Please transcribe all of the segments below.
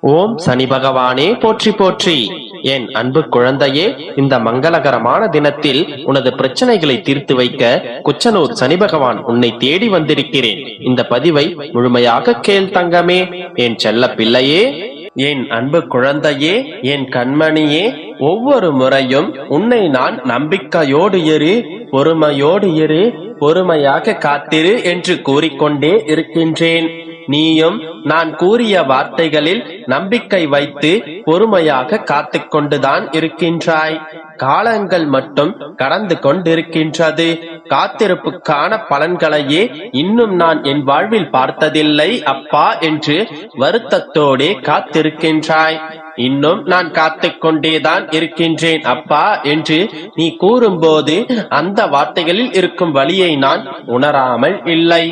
ஓம் சனி பகவானே போற்றி போற்றி. என் அன்பு குழந்தையே, இந்த மங்களகரமான தினத்தில் உனது பிரச்சனைகளை தீர்த்து வைக்க குச்சனூர் சனி பகவான் உன்னை தேடி வந்திருக்கிறேன். இந்த பதிவை முழுமையாக கேள் தங்கமே, என் செல்ல பிள்ளையே, என் அன்பு குழந்தையே, என் கண்மணியே. ஒவ்வொரு முறையும் உன்னை நான் நம்பிக்கையோடு இரு, பொறுமையோடு இரு, பொறுமையாக காத்திரு என்று கூறிக்கொண்டே இருக்கின்றேன். நீயும் நான் கூறிய வார்த்தைகளில் நம்பிக்கை வைத்து பொறுமையாக காத்து கொண்டுதான் இருக்கின்றாய். காலங்கள் மட்டும் கடந்து கொண்டிருக்கின்றது. காத்திருப்புக்கான பலன்களையே இன்னும் நான் என் வாழ்வில் பார்த்ததில்லை அப்பா என்று வருத்தத்தோடே காத்திருக்கின்றாய். இன்னும் நான் காத்துக் கொண்டேதான் இருக்கின்றேன் அப்பா என்று நீ கூறும்போது அந்த வார்த்தைகளில் இருக்கும் வழியை நான் உணராமல் இல்லை.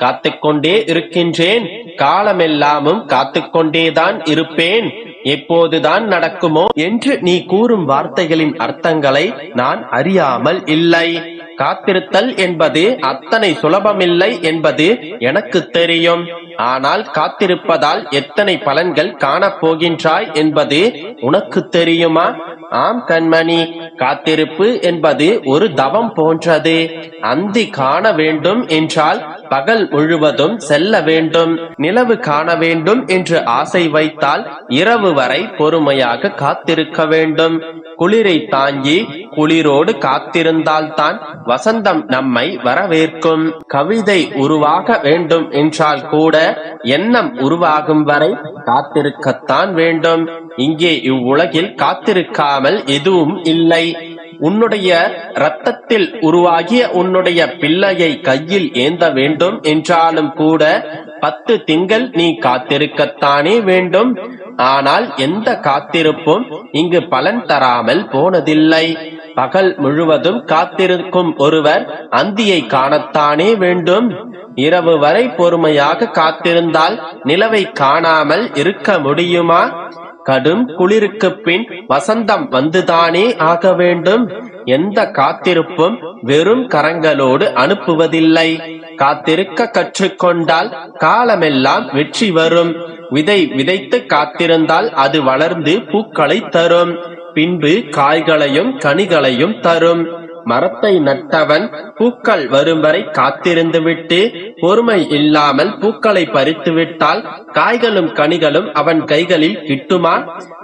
காத்துக்கொண்டே இருக்கின்றேன், காலமெல்லாமும் காத்துக்கொண்டேதான் இருப்பேன், எப்போதுதான் நடக்குமோ என்று நீ கூறும் வார்த்தைகளின் அர்த்தங்களை நான் அறியாமல் இல்லை. காத்திருத்தல் என்பது அத்தனை சுலபமில்லை என்பது எனக்கு தெரியும். ஆனால் காத்திருப்பதால் எத்தனை பலன்கள் காணப்போகின்றாய் என்பது உனக்கு தெரியுமா? ஆம் கண்மணி, காத்திருப்பு என்பது ஒரு தவம் போன்றது. அந்தி காண வேண்டும் என்றால் பகல் முழுவதும் செல்ல வேண்டும். நிலவு காண வேண்டும் என்று ஆசை வைத்தால் இரவு வரை பொறுமையாக காத்திருக்க வேண்டும். குளிரை தாங்கி குளிரோடு காத்திருந்தால்தான் வசந்தம் நம்மை வரவேற்கும். கவிதை உருவாக வேண்டும் என்றால் கூட எண்ணம் உருவாகும் வரை காத்திருக்கத்தான் வேண்டும். இங்கே இவ்வுலகில் காத்திருக்காமல் எதுவும் இல்லை. உன்னுடைய இரத்தத்தில் உருவாகிய உன்னுடைய பிள்ளையை கையில் ஏந்த வேண்டும் என்றாலும் கூட 10 திங்கள் நீ காத்திருக்கத்தானே வேண்டும். ஆனால் எந்த காத்திருப்பும் இங்கு பலன் தராமல் போனதில்லை. பகல் முழுவதும் காத்திருக்கும் ஒருவர் அந்தியை காணத்தானே வேண்டும். இரவு வரை பொறுமையாக காத்திருந்தால் நிலவை காணாமல் இருக்க முடியுமா? கடும் குளிருக்கு பின் வசந்தம் வந்துதானே ஆக வேண்டும். எந்த காத்திருப்பும் வெறும் கரங்களோடு அனுப்புவதில்லை. காத்திருக்க கற்றுக்கொண்டால் காலமெல்லாம் வெற்றி வரும். விதை விதைத்து காத்திருந்தால் அது வளர்ந்து பூக்களை தரும், பின்பு காய்களையும் கனிகளையும் தரும். மரத்தை நட்டவன் பூக்கள் வரும் வரை காத்திருந்து விட்டு பொறுமை இல்லாமல் பூக்களை பறித்து விட்டால் காய்களும் கனிகளும் அவன் கைகளில் கிட்டுமா?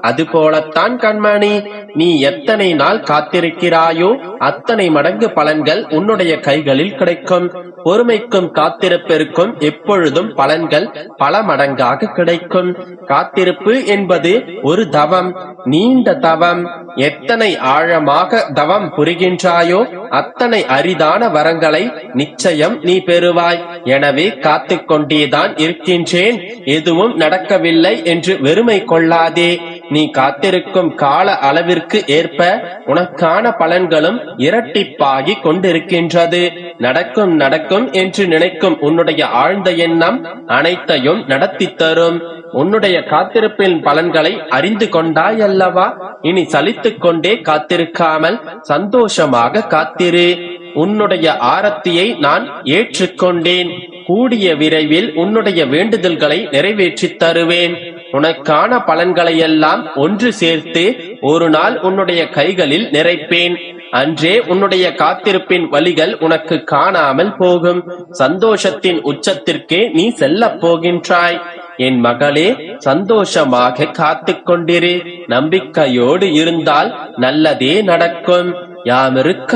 அதுபோலத்தான் கண்மணி, நீ எத்தனை நாள் காத்திருக்கிறாயோ அத்தனை மடங்கு பலன்கள் உன்னுடைய கைகளில் கிடைக்கும். பொறுமைக்கும் காத்திருப்பிற்கும் எப்பொழுதும் பலன்கள் பல மடங்காக கிடைக்கும். காத்திருப்பு என்பது ஒரு தவம், நீண்ட தவம். எத்தனை ஆழமாக தவம் புரிகின்றாயோ அத்தனை அரிதான வரங்களை நிச்சயம் நீ பெறுவாய். எனவே காத்துக் கொண்டேதான் இருக்கின்றேன், எதுவும் நடக்கவில்லை என்று வெறுமை கொள்ளாதே. நீ காத்திருக்கும் கால அளவிற்கு ஏற்ப உனக்கான பலன்களும் இரட்டிப்பாகி கொண்டிருக்கின்றது. நடக்கும் நடக்கும் என்று நினைக்கும் உன்னுடைய ஆழ்ந்த எண்ணம் அனைத்தையும் நடத்தி தரும். உன்னுடைய காத்திருப்பின் பலன்களை அறிந்து கொண்டாய் அல்லவா? இனி சலித்துக் கொண்டே காத்திருக்காமல் சந்தோஷமாக காத்திரு. உன்னுடைய ஆரத்தியை நான் ஏற்றுக்கொண்டேன். கூடிய விரைவில் உன்னுடைய வேண்டுதல்களை நிறைவேற்றி தருவேன். உனக்கான பலன்களையெல்லாம் ஒன்று சேர்த்து ஒரு நாள் உன்னுடைய கைகளில் நிறைப்பேன். அன்றே உன்னுடைய காத்திருப்பின் வழிகள் உனக்கு காணாமல் போகும். சந்தோஷத்தின் உச்சத்திற்கே நீ செல்ல போகின்றாய். என் மகளே, சந்தோஷமாக காத்துக் கொண்டிரு. நம்பிக்கையோடு இருந்தால் நல்லதே நடக்கும். யாமிருக்க